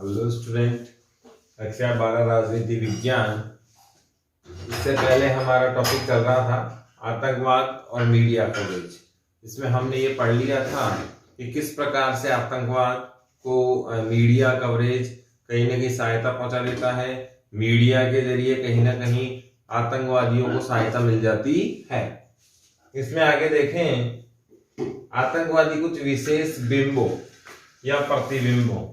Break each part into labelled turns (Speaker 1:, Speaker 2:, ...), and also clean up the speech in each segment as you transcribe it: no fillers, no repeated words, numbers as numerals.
Speaker 1: Hello student, कक्षा 12 राजनीति विज्ञान। इससे पहले हमारा टॉपिक चल रहा था आतंकवाद और मीडिया कवरेज। इसमें हमने ये पढ़ लिया था कि किस प्रकार से आतंकवाद को मीडिया कवरेज कहीं ना कहीं सहायता पहुंचा देता है। मीडिया के जरिए कहीं ना कहीं आतंकवादियों को सहायता मिल जाती है। इसमें आगे देखें, आतंकवादी कुछ विशेष बिंबों या प्रतिबिंबों,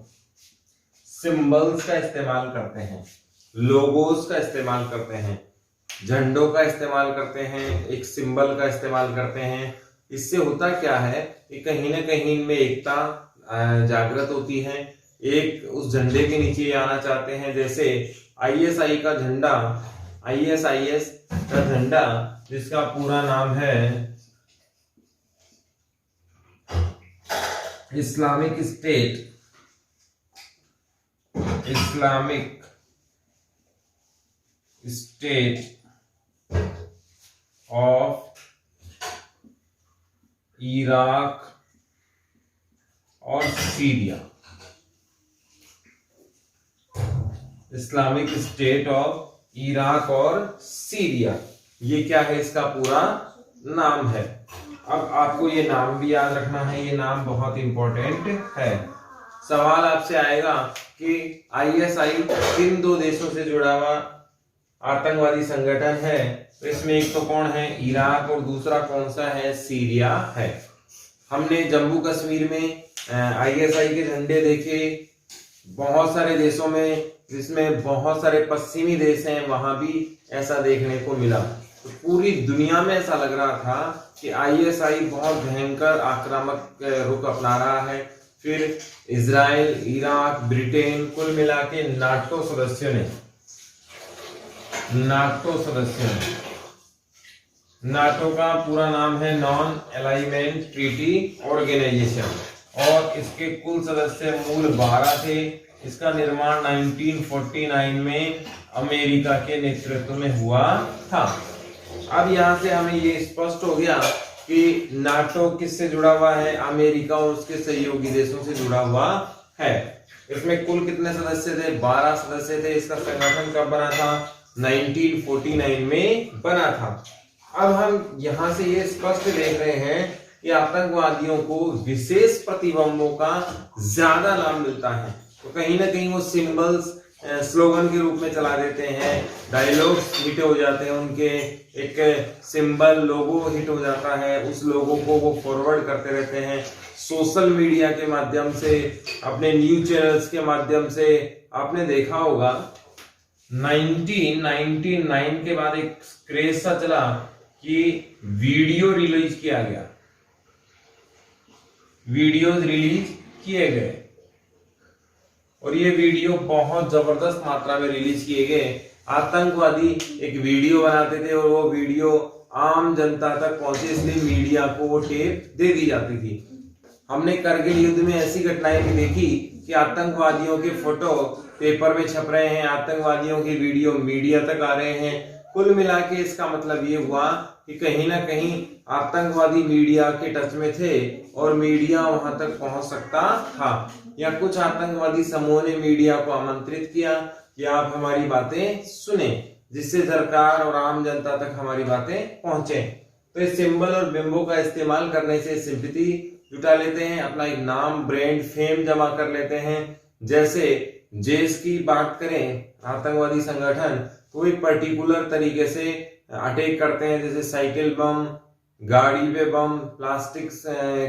Speaker 1: सिंबल्स का इस्तेमाल करते हैं, लोगोस का इस्तेमाल करते हैं, झंडों का इस्तेमाल करते हैं, एक सिंबल का इस्तेमाल करते हैं। इससे होता क्या है कि कहीं ना कहीं इनमें एकता जागृत होती है। एक उस झंडे के नीचे आना चाहते हैं, जैसे आईएसआई का झंडा, आईएसआईएस का झंडा जिसका पूरा नाम है इस्लामिक स्टेट ऑफ इराक और Syria. Islamic state of Iraq और सीरिया, ये क्या है, इसका पूरा नाम है। अब आपको ये नाम भी याद रखना है, ये नाम बहुत इंपॉर्टेंट है। सवाल आपसे आएगा कि आईएसआई किन दो देशों से जुड़ा हुआ आतंकवादी संगठन है, तो इसमें एक तो कौन है, इराक, और दूसरा कौन सा है, सीरिया है। हमने जम्मू कश्मीर में आईएसआई के झंडे देखे, बहुत सारे देशों में, जिसमें बहुत सारे पश्चिमी देश हैं, वहां भी ऐसा देखने को मिला। तो पूरी दुनिया में ऐसा लग रहा था कि आईएसआई बहुत भयंकर आक्रामक रुख अपना रहा है। फिर इजराइल, इराक, ब्रिटेन, कुल मिला के नाटो सदस्यों ने, नाटो का पूरा नाम है नॉन अलाइनमेंट ट्रीटी ऑर्गेनाइजेशन, और इसके कुल सदस्य मूल 12 थे। इसका निर्माण 1949 में अमेरिका के नेतृत्व में हुआ था। अब यहां से हमें ये स्पष्ट हो गया कि नाटो किससे जुड़ा हुआ है, अमेरिका और उसके सहयोगी देशों से जुड़ा हुआ है। इसमें कुल कितने सदस्य थे, 12 सदस्य थे। इसका संगठन कब बना था, 1949 में बना था। अब हम यहां से ये स्पष्ट देख रहे हैं कि आतंकवादियों को विशेष प्रतिबंबों का ज्यादा लाभ मिलता है। तो कहीं ना कहीं वो सिंबल्स स्लोगन के रूप में चला देते हैं, डायलॉग्स हिट हो जाते हैं उनके, एक सिंबल लोगो हिट हो जाता है, उस लोगो को वो फॉरवर्ड करते रहते हैं सोशल मीडिया के माध्यम से, अपने न्यूज चैनल्स के माध्यम से। आपने देखा होगा 1999 के बाद एक क्रेज सा चला कि वीडियो रिलीज किया गया, वीडियोज रिलीज किए गए, और ये वीडियो बहुत जबरदस्त मात्रा में रिलीज किए गए। आतंकवादी एक वीडियो बनाते थे और वो वीडियो आम जनता तक पहुंचे, इसलिए मीडिया को वो टेप दे दी जाती थी। हमने करगिल युद्ध में ऐसी घटनाएं भी देखी कि आतंकवादियों के फोटो पेपर में छप रहे हैं, आतंकवादियों के वीडियो मीडिया तक आ रहे हैं। कुल मिला के इसका मतलब ये हुआ कि कहीं ना कहीं आतंकवादी मीडिया के टच में थे और मीडिया वहां तक पहुंच सकता था, या कुछ आतंकवादी समूह ने मीडिया को आमंत्रित किया कि आप हमारी बातें सुने, जिससे सरकार और आम जनता तक हमारी बातें पहुंचे। तो इस सिंबल और बिंबों का इस्तेमाल करने से सिंपैथी जुटा लेते हैं, अपना एक नाम, ब्रांड, फेम जमा कर लेते हैं। जैसे जेस की बात करें, आतंकवादी संगठन, तो एक पर्टिकुलर तरीके से अटैक करते हैं, जैसे साइकिल बम, गाड़ी पे बम, प्लास्टिक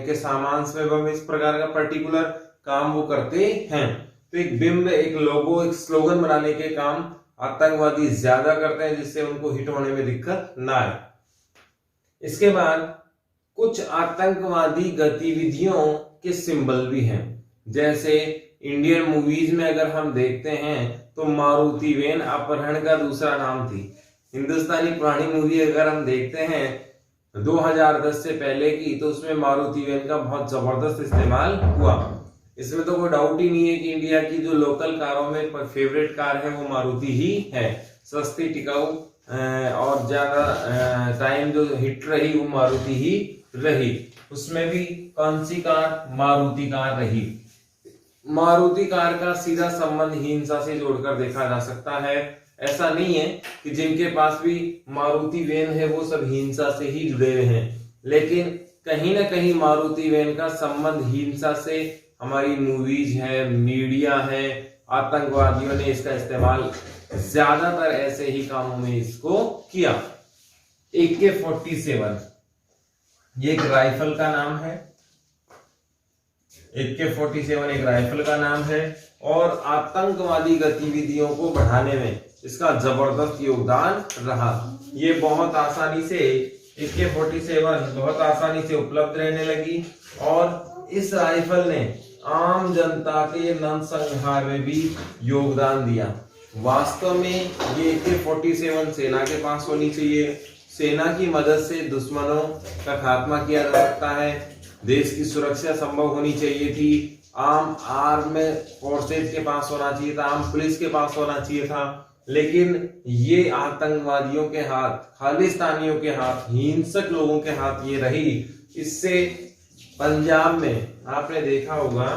Speaker 1: के सामान पे बम, इस प्रकार का पर्टिकुलर काम वो करते हैं। तो एक बिंब, एक लोगो, एक स्लोगन बनाने के काम आतंकवादी ज्यादा करते हैं, जिससे उनको हिट होने में दिक्कत ना आए। इसके बाद कुछ आतंकवादी गतिविधियों के सिंबल भी हैं, जैसे इंडियन मूवीज में अगर हम देखते हैं तो मारुति वैन अपहरण का दूसरा नाम थी। हिंदुस्तानी पुरानी मूवी अगर हम देखते हैं 2010 से पहले की, तो उसमें मारुति वैन का बहुत जबरदस्त इस्तेमाल हुआ। इसमें तो कोई डाउट ही नहीं है कि इंडिया की जो लोकल कारों में फेवरेट कार है वो मारुति ही है। सस्ती, टिकाऊ और ज्यादा टाइम जो हिट रही वो मारुति ही रही। उसमें भी कौन सी कार, मारुति कार रही। मारुति कार का सीधा संबंध हिंसा से जोड़कर देखा जा सकता है। ऐसा नहीं है कि जिनके पास भी मारुति वैन है वो सब हिंसा से ही जुड़े हुए हैं, लेकिन कहीं ना कहीं मारुति वैन का संबंध हिंसा से हमारी मूवीज है, मीडिया है, आतंकवादियों ने इसका इस्तेमाल ज्यादातर ऐसे ही कामों में इसको किया। AK-47 ये एक राइफल का नाम है, AK-47 एक राइफल का नाम है और आतंकवादी गतिविधियों को बढ़ाने में इसका जबरदस्त योगदान रहा। ये बहुत आसानी से AK-47 बहुत आसानी से उपलब्ध रहने लगी और इस राइफल ने आम जनता के नरसंहार में भी योगदान दिया। वास्तव में ये AK-47 सेना के पास होनी चाहिए। सेना की मदद से दुश्मनों का खात्मा किया जा सकता है। देश की सुरक्षा संभव होनी चाहिए थी। आम आर्म फोर्सेज के पास होना चाहिए था, आम पुलिस के पास होना चाहिए था, लेकिन ये आतंकवादियों के हाथ, खालिस्तानियों के हाथ, हिंसक लोगों के हाथ ये रही। इससे पंजाब में आपने देखा होगा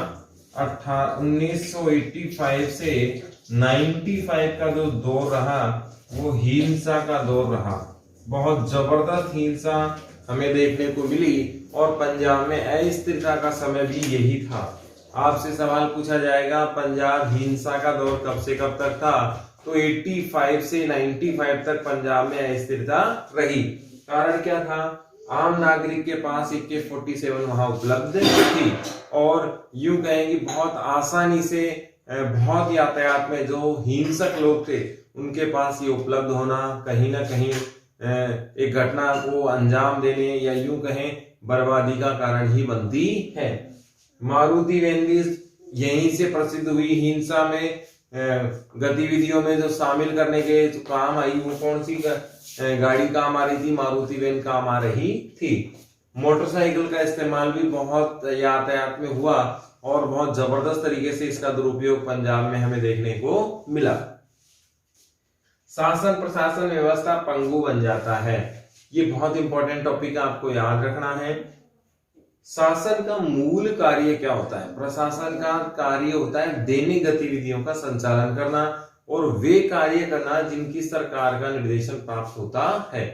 Speaker 1: 1985 से 95 का जो दौर रहा वो हिंसा का दौर रहा। बहुत जबरदस्त हिंसा हमें देखने को मिली और पंजाब में अस्थिरता का समय भी यही था। आपसे सवाल पूछा जाएगा पंजाब हिंसा का दौर कब से कब तक था, तो 85 से 95 तक पंजाब में अस्थिरता रही। कारण क्या था? आम नागरिक के पास AK-47 वहां उपलब्ध थी और यूं कहेंगे बहुत आसानी से बहुत यातायात में जो हिंसक लोग थे उनके पास ये उपलब्ध होना कहीं ना कहीं एक घटना को अंजाम देने या यूं कहें बर्बादी का कारण ही बनती है। मारुति वैन भी यहीं से प्रसिद्ध हुई। हिंसा में गतिविधियों में जो शामिल करने के जो काम आई वो कौन सी गाड़ी काम आ रही थी? मारुति वैन काम आ रही थी। मोटरसाइकिल का इस्तेमाल भी बहुत यातायात में हुआ और बहुत जबरदस्त तरीके से इसका दुरुपयोग पंजाब में हमें देखने को मिला। शासन प्रशासन व्यवस्था पंगु बन जाता है। ये बहुत इंपॉर्टेंट टॉपिक आपको याद रखना है। शासन का मूल कार्य क्या होता है? प्रशासन का कार्य होता है दैनिक गतिविधियों का संचालन करना और वे कार्य करना जिनकी सरकार का निर्देशन प्राप्त होता है।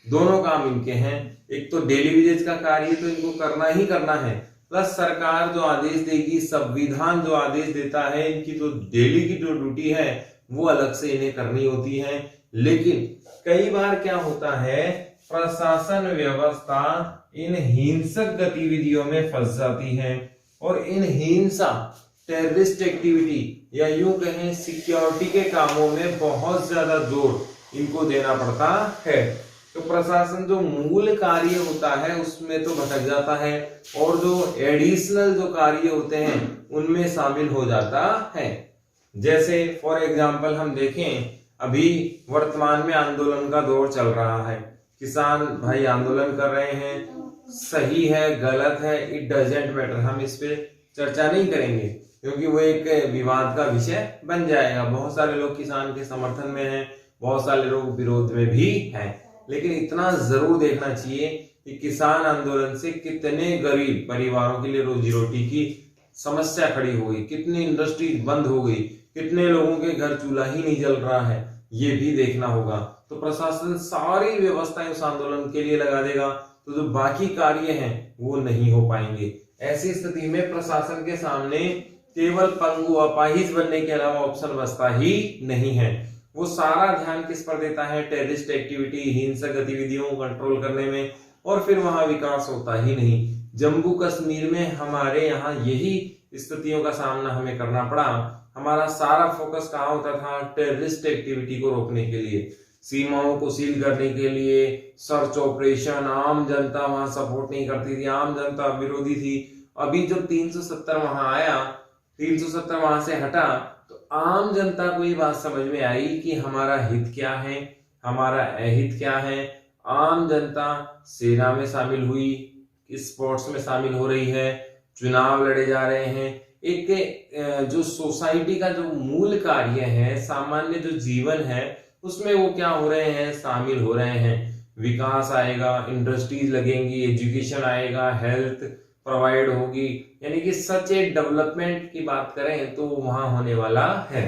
Speaker 1: दोनों काम इनके हैं। एक तो डेली विजेज का कार्य तो इनको करना ही करना है, प्लस सरकार जो आदेश देगी, संविधान जो आदेश देता है, इनकी जो डेली की जो ड्यूटी है वो अलग से इन्हें करनी होती है। लेकिन कई बार क्या होता है, प्रशासन व्यवस्था इन हिंसक गतिविधियों में फंस जाती है और इन हिंसा, टेररिस्ट एक्टिविटी या यूं कहें सिक्योरिटी के कामों में बहुत ज्यादा जोर इनको देना पड़ता है। तो प्रशासन जो मूल कार्य होता है उसमें तो भटक जाता है और जो एडिशनल जो कार्य होते हैं उनमें शामिल हो जाता है। जैसे फॉर एग्जांपल हम देखें, अभी वर्तमान में आंदोलन का दौर चल रहा है। किसान भाई आंदोलन कर रहे हैं, सही है गलत है इट डजेंट मैटर, हम इस पे चर्चा नहीं करेंगे क्योंकि वो एक विवाद का विषय बन जाएगा। बहुत सारे लोग किसान के समर्थन में हैं, बहुत सारे लोग विरोध में भी हैं, लेकिन इतना जरूर देखना चाहिए कि किसान आंदोलन से कितने गरीब परिवारों के लिए रोजी रोटी की समस्या खड़ी हो गई, कितनी इंडस्ट्री बंद हो गई, कितने लोगों के घर चूल्हा ही नहीं जल रहा है, ये भी देखना होगा। तो प्रशासन सारी व्यवस्थाएं उस आंदोलन के लिए लगा देगा तो जो बाकी कार्य हैं वो नहीं हो पाएंगे। ऐसी स्थिति में प्रशासन के सामने केवल पंगु अपाहिज बनने के अलावा ऑप्शन बचता ही नहीं है। वो सारा ध्यान किस पर देता है? टेररिस्ट एक्टिविटी, हिंसक गतिविधियों को कंट्रोल करने में, और फिर वहां विकास होता ही नहीं। जम्मू कश्मीर में हमारे यहाँ यही स्थितियों का सामना हमें करना पड़ा। हमारा सारा फोकस कहाँ होता था? टेररिस्ट एक्टिविटी को रोकने के लिए, सीमाओं को सील करने के लिए, सर्च ऑपरेशन। आम जनता वहां सपोर्ट नहीं करती थी, आम जनता विरोधी थी। अभी जब 370 वहां आया, 370 वहां से हटा, तो आम जनता को ये बात समझ में आई कि हमारा हित क्या है, हमारा अहित क्या है। आम जनता सेना में शामिल हुई, स्पोर्ट्स में शामिल हो रही है, चुनाव लड़े जा रहे हैं। एक जो सोसाइटी का जो मूल कार्य है, सामान्य जो जीवन है, उसमें वो क्या हो रहे हैं? शामिल हो रहे हैं। विकास आएगा, इंडस्ट्रीज लगेंगी, एजुकेशन आएगा, हेल्थ, प्रोवाइड होगी, यानी कि सच ए डेवलपमेंट की बात करें तो वहां होने वाला है।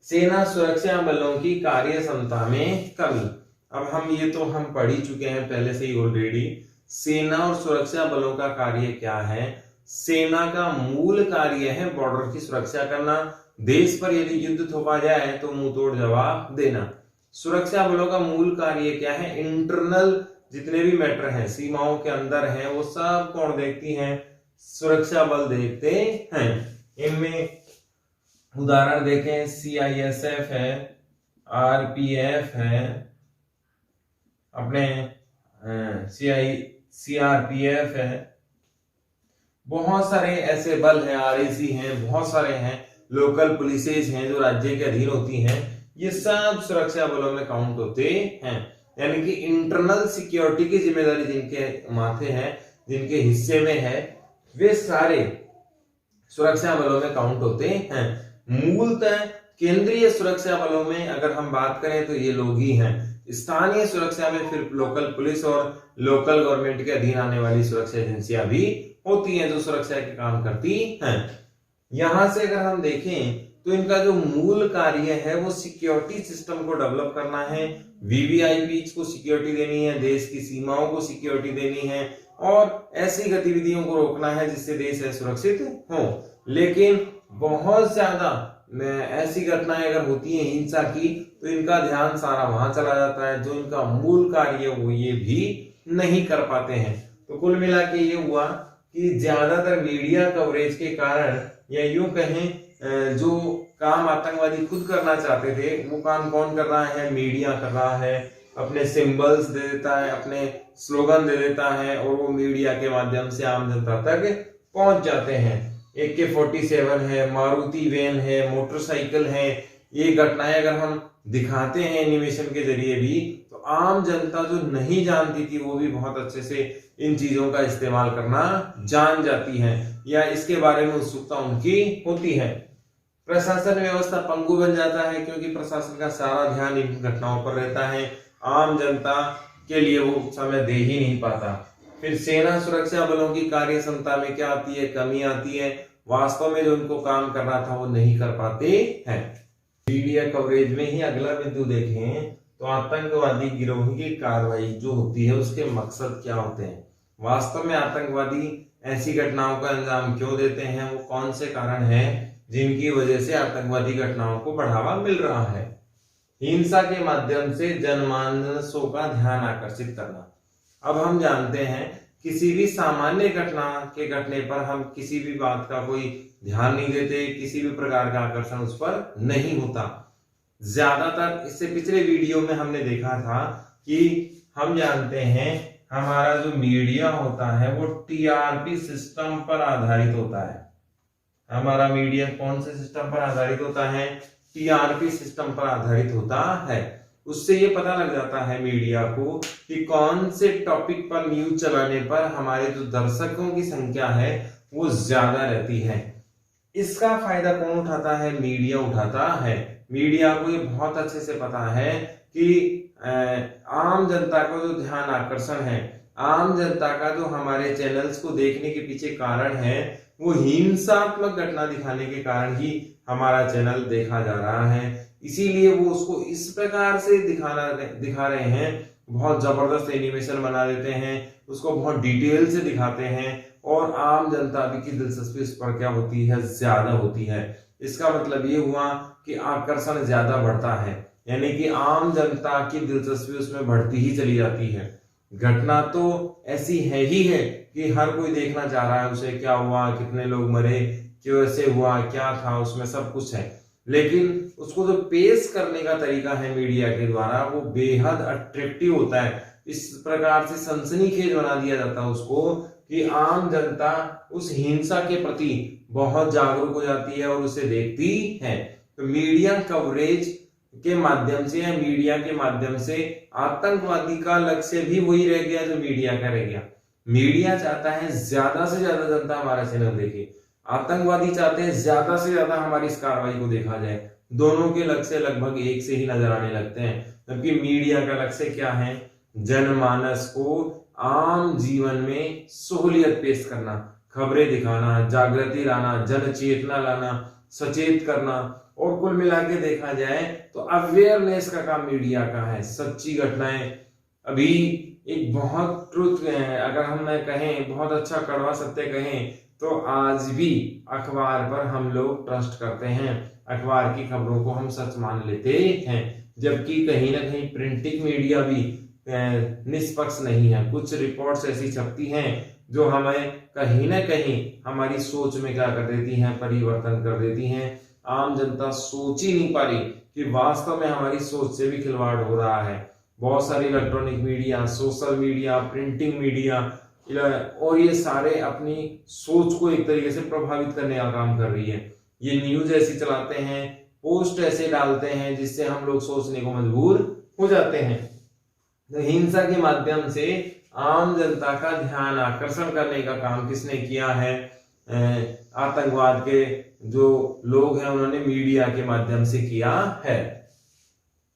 Speaker 1: सेना सुरक्षा बलों की कार्य क्षमता में कमी। अब ये तो हम पढ़ ही चुके हैं पहले से ही ऑलरेडी। सेना और सुरक्षा बलों का कार्य क्या है? सेना का मूल कार्य है बॉर्डर की सुरक्षा करना, देश पर यदि युद्ध थोपा जाए तो मुंह तोड़ जवाब देना। सुरक्षा बलों का मूल कार्य क्या है? इंटरनल जितने भी मैटर हैं, सीमाओं के अंदर हैं, वो सब कौन देखती हैं? सुरक्षा बल देखते हैं। इनमें उदाहरण देखें, CISF है, RPF है, अपने CRPF है, बहुत सारे ऐसे बल हैं, RAC हैं, बहुत सारे हैं, लोकल पुलिसेस हैं जो राज्य के अधीन होती हैं। ये सब सुरक्षा बलों में काउंट होते हैं, यानी कि इंटरनल सिक्योरिटी की जिम्मेदारी जिनके माथे है, जिनके हिस्से में है, वे सारे सुरक्षा बलों में काउंट होते हैं। मूलतः केंद्रीय सुरक्षा बलों में अगर हम बात करें तो ये लोग ही हैं। स्थानीय सुरक्षा में फिर लोकल पुलिस और लोकल गवर्नमेंट के अधीन आने वाली सुरक्षा एजेंसियां भी होती हैं जो सुरक्षा के काम करती हैं। यहां से अगर हम देखें तो इनका जो मूल कार्य है वो सिक्योरिटी सिस्टम को डेवलप करना है, वीवीआईपी को सिक्योरिटी देनी है, देश की सीमाओं को सिक्योरिटी देनी है और ऐसी गतिविधियों को रोकना है जिससे देश सुरक्षित हो। लेकिन बहुत ज्यादा ऐसी घटनाएं अगर होती हैं हिंसा की तो इनका ध्यान सारा वहां चला जाता है, जो इनका मूल कार्य वो ये भी नहीं कर पाते हैं। तो कुल मिला के ये हुआ कि ज्यादातर मीडिया कवरेज के कारण, या यूं कहें जो काम आतंकवादी खुद करना चाहते थे वो काम कौन कर रहा है? मीडिया कर रहा है। अपने सिंबल्स दे देता है, अपने स्लोगन दे देता है और वो मीडिया के माध्यम से आम जनता तक पहुंच जाते हैं। AK-47 है, मारुति वैन है, मोटरसाइकिल है, ये घटनाएं अगर हम दिखाते हैं एनिमेशन के जरिए भी तो आम जनता जो नहीं जानती थी वो भी बहुत अच्छे से इन चीजों का इस्तेमाल करना जान जाती है या इसके बारे में उत्सुकता उनकी होती है। प्रशासन व्यवस्था पंगु बन जाता है क्योंकि प्रशासन का सारा ध्यान इन घटनाओं पर रहता है, आम जनता के लिए वो समय दे ही नहीं पाता। फिर सेना सुरक्षा बलों की कार्य क्षमता में क्या आती है? कमी आती है। वास्तव में जो उनको काम करना था वो नहीं कर पाते हैं। मीडिया कवरेज में ही अगला बिंदु देखें तो आतंकवादी गिरोह की कार्रवाई जो होती है उसके मकसद क्या होते हैं? वास्तव में आतंकवादी ऐसी घटनाओं का अंजाम क्यों देते हैं? वो कौन से कारण हैं जिनकी वजह से आतंकवादी घटनाओं को बढ़ावा मिल रहा है? हिंसा के माध्यम से जनमानसों का ध्यान आकर्षित करना। अब हम जानते हैं किसी भी सामान्य घटना के घटने पर हम किसी भी बात का कोई ध्यान नहीं देते, किसी भी प्रकार का आकर्षण उस पर नहीं होता। ज्यादातर इससे पिछले वीडियो में हमने देखा था कि हम जानते हैं हमारा जो मीडिया होता है वो TRP सिस्टम पर आधारित होता है। हमारा मीडिया कौन से सिस्टम पर आधारित होता है? TRP सिस्टम पर आधारित होता है। उससे ये पता लग जाता है मीडिया को कि कौन से टॉपिक पर न्यूज चलाने पर हमारे जो दर्शकों की संख्या है वो ज्यादा रहती है। इसका फायदा कौन उठाता है? मीडिया उठाता है। मीडिया को ये बहुत अच्छे से पता है कि आम जनता का जो ध्यान आकर्षण है, आम जनता का जो हमारे चैनल्स को देखने के पीछे कारण है वो हिंसात्मक घटना दिखाने के कारण ही हमारा चैनल देखा जा रहा है। इसीलिए वो उसको इस प्रकार से दिखा रहे हैं, बहुत जबरदस्त एनिमेशन बना देते हैं, उसको बहुत डिटेल से दिखाते हैं और आम जनता की दिलचस्पी इस पर क्या होती है? ज्यादा होती है। इसका मतलब ये हुआ कि आकर्षण ज्यादा बढ़ता है, यानी कि आम जनता की दिलचस्पी उसमें बढ़ती ही चली जाती है। घटना तो ऐसी है ही है कि हर कोई देखना चाह रहा है उसे, क्या हुआ, कितने लोग मरे, क्यों ऐसे हुआ, क्या था, उसमें सब कुछ है। लेकिन उसको जो पेश करने का तरीका है मीडिया के द्वारा वो बेहद अट्रैक्टिव होता है। इस प्रकार से सनसनीखेज बना दिया जाता है उसको कि आम जनता उस हिंसा के प्रति बहुत जागरूक हो जाती है और उसे देखती है। तो मीडिया कवरेज के माध्यम से या मीडिया के माध्यम से आतंकवादी का लक्ष्य भी वही रह गया जो मीडिया का रह गया। मीडिया चाहता है ज्यादा से ज्यादा जनता हमारा चैनल देखे, आतंकवादी चाहते हैं ज्यादा से ज्यादा हमारी इस कार्रवाई को देखा जाए। दोनों के लक्ष्य लगभग एक से ही नजर आने लगते हैं, जबकि मीडिया का लक्ष्य क्या है? जनमानस को आम जीवन में सहूलियत पेश करना, खबरें दिखाना, जागृति लाना, जन चेतना लाना, सचेत करना, और कुल मिला के देखा जाए तो अवेयरनेस का काम मीडिया का है। सच्ची घटनाएं, अभी एक बहुत ट्रुथ अगर हम कहें, बहुत अच्छा कड़वा सत्य कहें तो आज भी अखबार पर हम लोग ट्रस्ट करते हैं, अखबार की खबरों को हम सच मान लेते हैं, जबकि कहीं ना कहीं प्रिंटिंग मीडिया भी निष्पक्ष नहीं है। कुछ रिपोर्ट्स ऐसी छपती हैं जो हमें कहीं ना कहीं हमारी सोच में क्या कर देती हैं, परिवर्तन कर देती हैं। आम जनता सोच ही नहीं पा रही कि वास्तव में हमारी सोच से भी खिलवाड़ हो रहा है। बहुत सारी electronic media, social media, printing media और ये सारे अपनी सोच को एक तरीके से प्रभावित करने का काम कर रही है। ये न्यूज ऐसी चलाते हैं, पोस्ट ऐसे डालते हैं जिससे हम लोग सोचने को मजबूर हो जाते हैं। तो हिंसा के माध्यम से आम जनता का ध्यान आकर्षण करने का काम किसने किया है? आतंकवाद के जो लोग हैं उन्होंने मीडिया के माध्यम से किया है,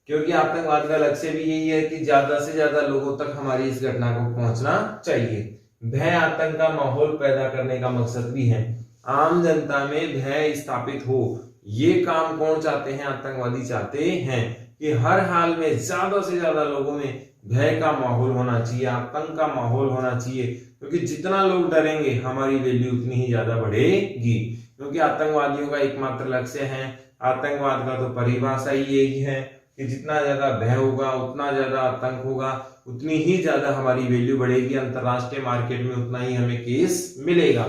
Speaker 1: क्योंकि आतंकवाद का लक्ष्य भी यही है कि ज्यादा से ज्यादा लोगों तक हमारी इस घटना को पहुंचना चाहिए। भय आतंक का माहौल पैदा करने का मकसद भी है, आम जनता में भय स्थापित हो। ये काम कौन चाहते हैं? आतंकवादी चाहते हैं कि हर हाल में ज्यादा से ज्यादा लोगों में भय का माहौल होना चाहिए, आतंक का माहौल होना चाहिए, क्योंकि जितना लोग डरेंगे हमारी वैल्यू उतनी ही ज्यादा बढ़ेगी। क्योंकि आतंकवादियों का एकमात्र लक्ष्य है, आतंकवाद का तो परिभाषा ही यही है कि जितना ज्यादा भय होगा, उतना ज्यादा आतंक होगा, उतनी ही ज्यादा हमारी वैल्यू बढ़ेगी, अंतरराष्ट्रीय मार्केट में उतना ही हमें केस मिलेगा।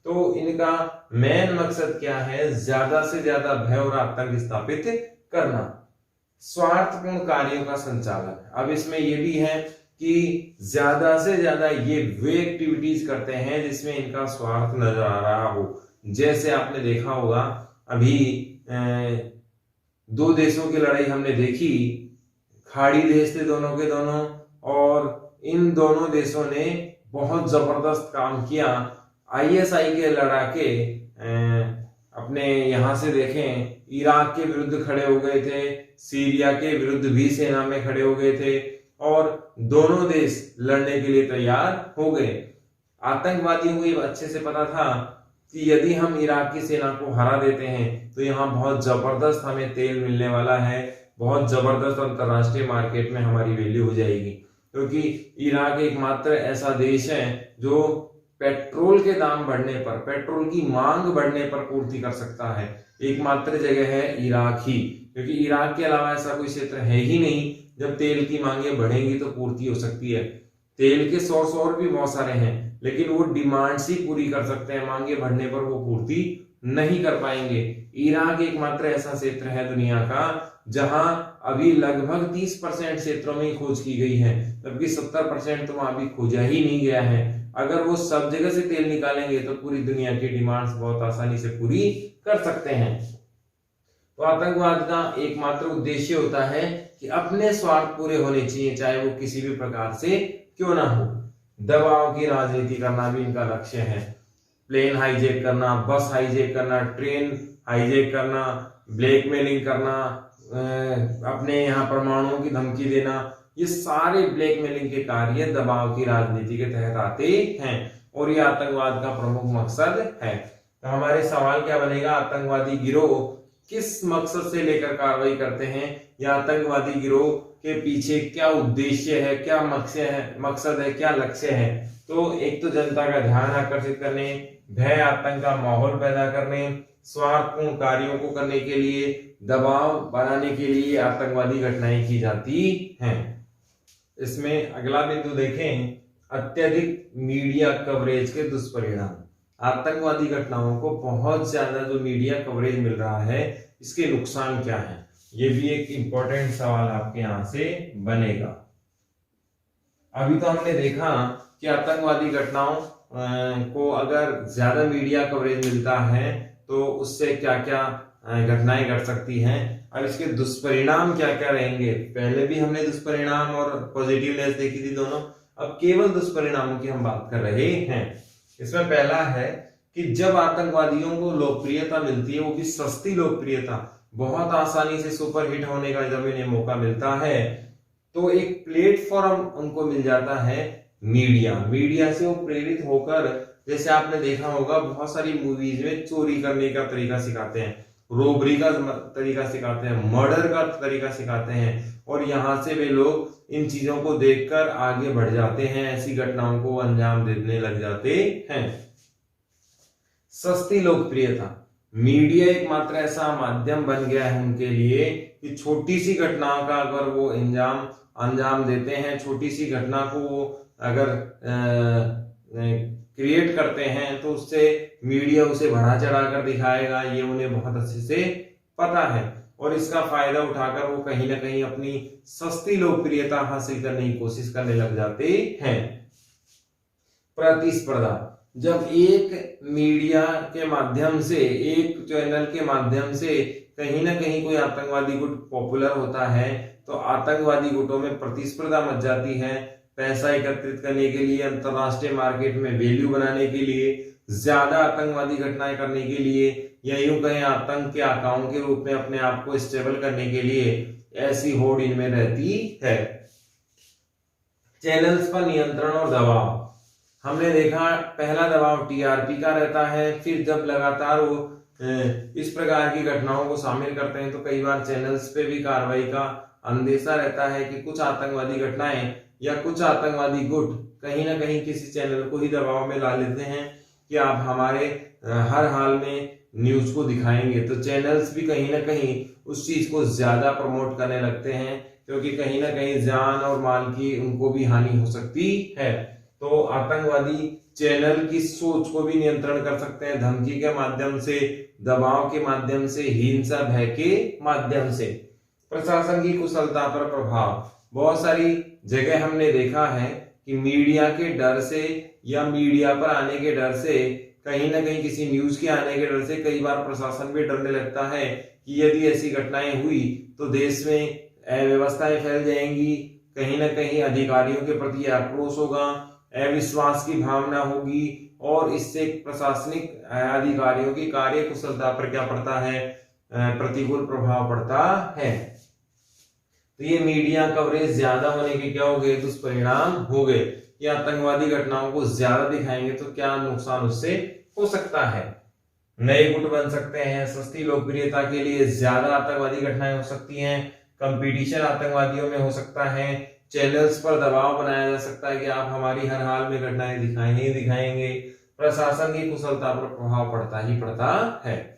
Speaker 1: तो इनका मेन मकसद क्या है? ज्यादा से ज्यादा भय और आतंक स्थापित करना। स्वार्थपूर्ण कार्यों का संचालन, अब इसमें यह भी है कि ज्यादा से ज्यादा ये वे एक्टिविटीज करते हैं जिसमें इनका स्वार्थ नजर आ रहा हो। जैसे आपने देखा होगा अभी दो देशों की लड़ाई हमने देखी, खाड़ी देश थे दोनों के दोनों, और इन दोनों देशों ने बहुत जबरदस्त काम किया। आईएसआई के लड़ाके अपने यहां से देखें इराक के विरुद्ध खड़े हो गए थे, सीरिया के विरुद्ध भी सेना में खड़े हो गए थे, और दोनों देश लड़ने के लिए तैयार हो गए। आतंकवादियों को ये अच्छे से पता था कि यदि हम इराक की सेना को हरा देते हैं तो यहाँ बहुत जबरदस्त हमें तेल मिलने वाला है, बहुत जबरदस्त अंतरराष्ट्रीय मार्केट में हमारी वैल्यू हो जाएगी। क्योंकि इराक एकमात्र ऐसा देश है जो पेट्रोल के दाम बढ़ने पर, पेट्रोल की मांग बढ़ने पर पूर्ति कर सकता है। एकमात्र जगह है इराक ही, क्योंकि इराक के अलावा ऐसा कोई क्षेत्र है ही नहीं जब तेल की मांगे बढ़ेंगी तो पूर्ति हो सकती है। तेल के सोर्स और भी बहुत सारे हैं, लेकिन वो डिमांड्स ही पूरी कर सकते हैं, मांगे बढ़ने पर वो पूर्ति नहीं कर पाएंगे। इराक एकमात्र ऐसा क्षेत्र है दुनिया का जहां अभी लगभग 30% क्षेत्रों में ही खोज की गई है, जबकि 70% तो वहां भी खोजा ही नहीं गया है। अगर वो सब जगह से तेल निकालेंगे तो पूरी दुनिया की डिमांड्स बहुत आसानी से पूरी कर सकते हैं। तो आतंकवाद का एकमात्र उद्देश्य होता है कि अपने स्वार्थ पूरे होने चाहिए, चाहे वो किसी भी प्रकार से क्यों ना हो। दबाव की राजनीति करना भी इनका लक्ष्य है। प्लेन हाईजैक करना, बस हाईजैक करना, ट्रेन हाईजैक करना, ब्लैकमेलिंग करना, अपने यहाँ परमाणुओं की धमकी देना, ये सारे ब्लैकमेलिंग के कार्य दबाव की राजनीति के तहत आते हैं और ये आतंकवाद का प्रमुख मकसद है। तो हमारे सवाल क्या बनेगा? आतंकवादी गिरोह किस मकसद से लेकर कार्रवाई करते हैं, या आतंकवादी गिरोह के पीछे क्या उद्देश्य है, क्या मकसद है, क्या लक्ष्य है? तो एक तो जनता का ध्यान आकर्षित करने, भय आतंक का माहौल पैदा करने, स्वार्थपूर्ण कार्यों को करने के लिए, दबाव बनाने के लिए आतंकवादी घटनाएं की जाती हैं। इसमें अगला बिंदु देखें, अत्यधिक मीडिया कवरेज के दुष्परिणाम। आतंकवादी घटनाओं को बहुत ज्यादा जो मीडिया कवरेज मिल रहा है, इसके नुकसान क्या है? ये भी एक इंपॉर्टेंट सवाल आपके यहां से बनेगा। अभी तो हमने देखा कि आतंकवादी घटनाओं को अगर ज्यादा मीडिया कवरेज मिलता है तो उससे क्या क्या घटनाएं घट सकती हैं। अब इसके दुष्परिणाम क्या क्या रहेंगे? पहले भी हमने दुष्परिणाम और पॉजिटिवनेस देखी थी दोनों, अब केवल दुष्परिणामों की हम बात कर रहे हैं। इसमें पहला है कि जब आतंकवादियों को लोकप्रियता मिलती है, वो भी सस्ती लोकप्रियता, बहुत आसानी से सुपरहिट होने का जब इन्हें मौका मिलता है, तो एक प्लेटफॉर्म उनको मिल जाता है मीडिया से वो प्रेरित होकर, जैसे आपने देखा होगा बहुत सारी मूवीज में चोरी करने का तरीका सिखाते हैं, रोबरी का तरीका सिखाते हैं, मर्डर का तरीका सिखाते हैं, और यहाँ से वे लोग इन चीजों को देखकर आगे बढ़ जाते हैं, ऐसी घटनाओं को अंजाम देने लग जाते हैं। सस्ती लोकप्रियता, मीडिया एक मात्र ऐसा माध्यम बन गया है उनके लिए कि छोटी सी घटनाओं का अगर वो अंजाम देते हैं, छोटी सी घटना को वो अगर क्रिएट करते हैं तो उससे मीडिया उसे बढ़ा चढ़ाकर दिखाएगा, ये उन्हें बहुत अच्छे से पता है, और इसका फायदा उठाकर वो कहीं ना कहीं अपनी सस्ती लोकप्रियता हासिल करने की कोशिश करने लग जाते हैं। प्रतिस्पर्धा, जब एक मीडिया के माध्यम से, एक चैनल के माध्यम से कहीं ना कहीं कोई आतंकवादी गुट पॉपुलर होता है तो आतंकवादी गुटों में प्रतिस्पर्धा मच जाती है, पैसा एकत्रित करने के लिए, अंतरराष्ट्रीय मार्केट में वैल्यू बनाने के लिए, ज्यादा आतंकवादी घटनाएं करने के लिए, या यूं कहें आतंक के आकाओं के रूप में अपने आप को स्टेबल करने के लिए ऐसी होड़ इनमें रहती है। चैनल्स पर नियंत्रण और दबाव, हमने देखा पहला दबाव टीआरपी का रहता है, फिर जब लगातार वो इस प्रकार की घटनाओं को शामिल करते हैं तो कई बार चैनल्स पे भी कार्रवाई का अंदेशा रहता है कि कुछ आतंकवादी घटनाएं या कुछ आतंकवादी गुट कहीं ना कहीं किसी चैनल को ही दबाव में ला लेते हैं कि आप हमारे हर हाल में न्यूज को दिखाएंगे, तो चैनल्स भी कहीं ना कहीं उस चीज को ज्यादा प्रमोट करने लगते हैं, क्योंकि कहीं ना कहीं जान और माल की उनको भी हानि हो सकती है। तो आतंकवादी चैनल की सोच को भी नियंत्रण कर सकते हैं, धमकी के माध्यम से, दबाव के माध्यम से, हिंसा भय के माध्यम से। प्रशासन की कुशलता पर प्रभाव, बहुत सारी जगह हमने देखा है कि मीडिया के डर से या मीडिया पर आने के डर से, कहीं ना कहीं किसी न्यूज के आने के डर से कई बार प्रशासन भी डरने लगता है कि यदि ऐसी घटनाएं हुई तो देश में अव्यवस्थाएं फैल जाएंगी, कहीं ना कहीं अधिकारियों के प्रति आक्रोश होगा, अविश्वास की भावना होगी, और इससे प्रशासनिक अधिकारियों की कार्य कुशलता पर क्या पड़ता है, प्रतिकूल प्रभाव पड़ता है। तो ये मीडिया कवरेज ज्यादा होने के क्या हो गए, दुष्परिणाम हो गए कि आतंकवादी घटनाओं को ज्यादा दिखाएंगे तो क्या नुकसान उससे हो सकता है। नए गुट बन सकते हैं, सस्ती लोकप्रियता के लिए ज्यादा आतंकवादी घटनाएं हो सकती हैं, कंपटीशन आतंकवादियों में हो सकता है, चैनल्स पर दबाव बनाया जा सकता है कि आप हमारी हर हाल में घटनाएं दिखाएंगे, प्रशासन की कुशलता पर प्रभाव पड़ता ही पड़ता है।